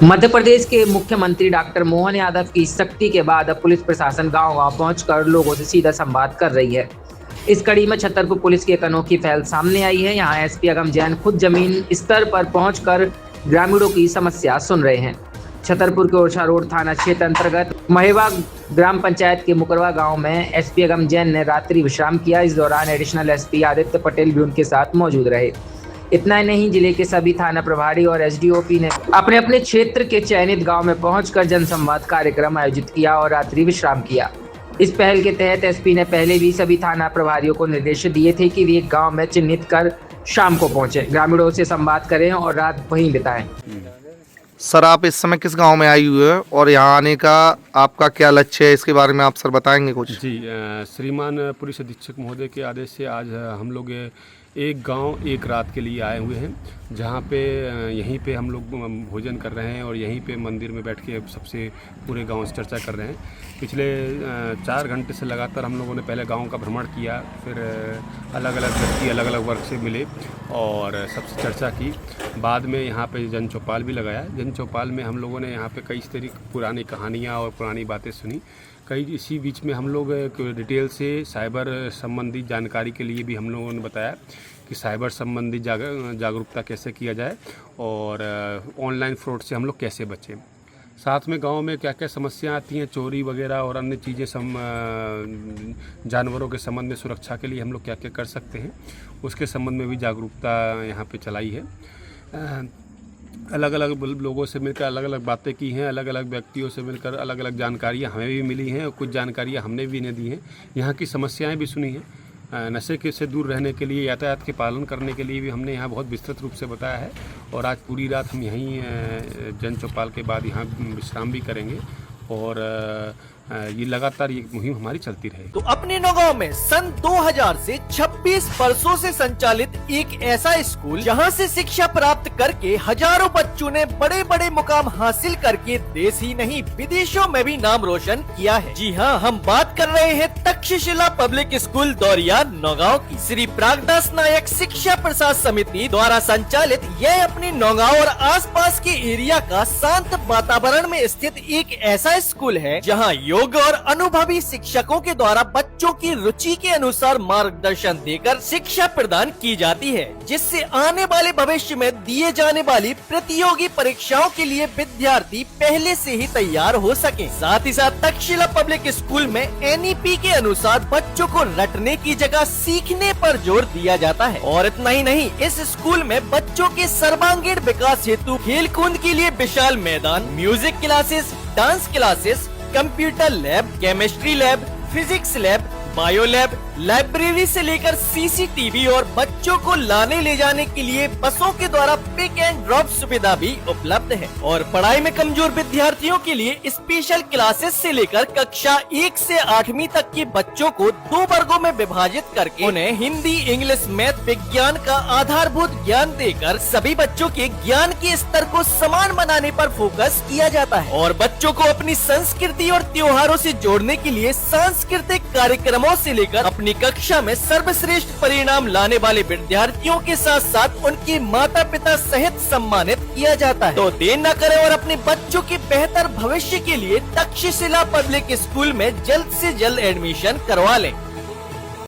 मध्य प्रदेश के मुख्यमंत्री डॉक्टर मोहन यादव की सख्ती के बाद अब पुलिस प्रशासन गांव-गांव पहुंचकर लोगों से सीधा संवाद कर रही है। इस कड़ी में छतरपुर पुलिस की एक अनोखी पहल सामने आई है। यहां एसपी अगम जैन खुद जमीन स्तर पर पहुंचकर ग्रामीणों की समस्या सुन रहे हैं। छतरपुर के ओरछा रोड थाना क्षेत्र अंतर्गत महेवा ग्राम पंचायत के मुकरवा गांव में एसपी अगम जैन ने रात्रि विश्राम किया। इस दौरान एडिशनल एसपी आदित्य पटेल भी उनके साथ मौजूद रहे। इतना ही नहीं, जिले के सभी थाना प्रभारी और एसडीओपी ने अपने अपने क्षेत्र के चयनित गांव में पहुंचकर जनसंवाद कार्यक्रम आयोजित किया और रात्रि विश्राम किया। इस पहल के तहत एसपी ने पहले भी सभी थाना प्रभारियों को निर्देश दिए थे कि वे एक गांव में चिन्हित कर शाम को पहुंचे, ग्रामीणों से संवाद करें और रात वहीं बिताएं। सर, आप इस समय किस गांव में आई हुए हैं और यहाँ आने का आपका क्या लक्ष्य है, इसके बारे में आप सर बताएंगे कुछ? जी, श्रीमान पुलिस अधीक्षक महोदय के आदेश से आज हम लोग एक गांव एक रात के लिए आए हुए हैं, जहां पे यहीं पे हम लोग भोजन कर रहे हैं और यहीं पे मंदिर में बैठ के सबसे पूरे गांव से चर्चा कर रहे हैं। पिछले 4 घंटे से लगातार हम लोगों ने पहले गांव का भ्रमण किया, फिर अलग अलग व्यक्ति अलग अलग वर्ग से मिले और सबसे चर्चा की। बाद में यहाँ पे जन चौपाल भी लगाया। जन चौपाल में हम लोगों ने यहाँ पे कई तरीके पुरानी कहानियाँ और पुरानी बातें सुनी। इसी बीच में हम लोग डिटेल से साइबर संबंधी जानकारी के लिए भी हम लोगों ने बताया कि साइबर संबंधी जागरूकता कैसे किया जाए और ऑनलाइन फ्रॉड से हम लोग कैसे बचें। साथ में गांव में क्या क्या समस्या आती हैं, चोरी वगैरह और अन्य चीज़ें, जानवरों के संबंध में सुरक्षा के लिए हम लोग क्या क्या कर सकते हैं, उसके संबंध में भी जागरूकता यहाँ पे चलाई है। अलग अलग लोगों से मिलकर अलग अलग बातें की हैं, अलग अलग व्यक्तियों से मिलकर अलग अलग जानकारियाँ हमें भी मिली हैं और कुछ जानकारियाँ हमने भी इन्हें दी हैं। यहाँ की समस्याएं भी सुनी हैं। नशे के से दूर रहने के लिए, यातायात के पालन करने के लिए भी हमने यहाँ बहुत विस्तृत रूप से बताया है और आज पूरी रात हम यहीं जन चौपाल के बाद यहाँ विश्राम भी करेंगे और ये लगातार ये मुहिम हमारी चलती रहेगी। तो अपने नौगांव में सन 2000 से 26 वर्षों से संचालित एक ऐसा स्कूल जहां से शिक्षा प्राप्त करके हजारों बच्चों ने बड़े बड़े मुकाम हासिल करके देश ही नहीं विदेशों में भी नाम रोशन किया है। जी हां, हम बात कर रहे हैं तक्षशिला पब्लिक स्कूल दौरिया नौगांव की। श्री प्रागदास नायक शिक्षा प्रसाद समिति द्वारा संचालित यह अपने नौगांव और आसपास के एरिया का शांत वातावरण में स्थित एक ऐसा स्कूल है जहाँ योग्य और अनुभवी शिक्षकों के द्वारा बच्चों की रुचि के अनुसार मार्गदर्शन देकर शिक्षा प्रदान की जाती है, जिससे आने वाले भविष्य में दिए जाने वाली प्रतियोगी परीक्षाओं के लिए विद्यार्थी पहले से ही तैयार हो सके। साथ ही साथ तक्षशिला पब्लिक स्कूल में एनईपी के अनुसार बच्चों को रटने की जगह सीखने पर जोर दिया जाता है। और इतना ही नहीं, इस स्कूल में बच्चों के सर्वांगीण विकास हेतु खेल कूद के लिए विशाल मैदान, music classes, dance classes, computer lab, chemistry lab, physics lab, bio lab, library से लेकर सीसीटीवी और बच्चों को लाने ले जाने के लिए बसों के द्वारा पिक एंड ड्रॉप सुविधा भी उपलब्ध है। और पढ़ाई में कमजोर विद्यार्थियों के लिए स्पेशल क्लासेस से लेकर कक्षा 1 से 8वीं तक के बच्चों को 2 वर्गों में विभाजित करके उन्हें हिंदी, इंग्लिश, मैथ, विज्ञान का आधारभूत ज्ञान देकर सभी बच्चों के ज्ञान के स्तर को समान बनाने पर फोकस किया जाता है। और बच्चों को अपनी संस्कृति और त्योहारों से जोड़ने के लिए सांस्कृतिक कार्यक्रमों से लेकर अपनी कक्षा में सर्वश्रेष्ठ परिणाम लाने वाले विद्यार्थियों के साथ साथ उनके माता पिता सहित सम्मानित किया जाता है। तो देर न करें और अपने बच्चों के बेहतर भविष्य के लिए तक्षशिला पब्लिक स्कूल में जल्द से जल्द एडमिशन करवा लें।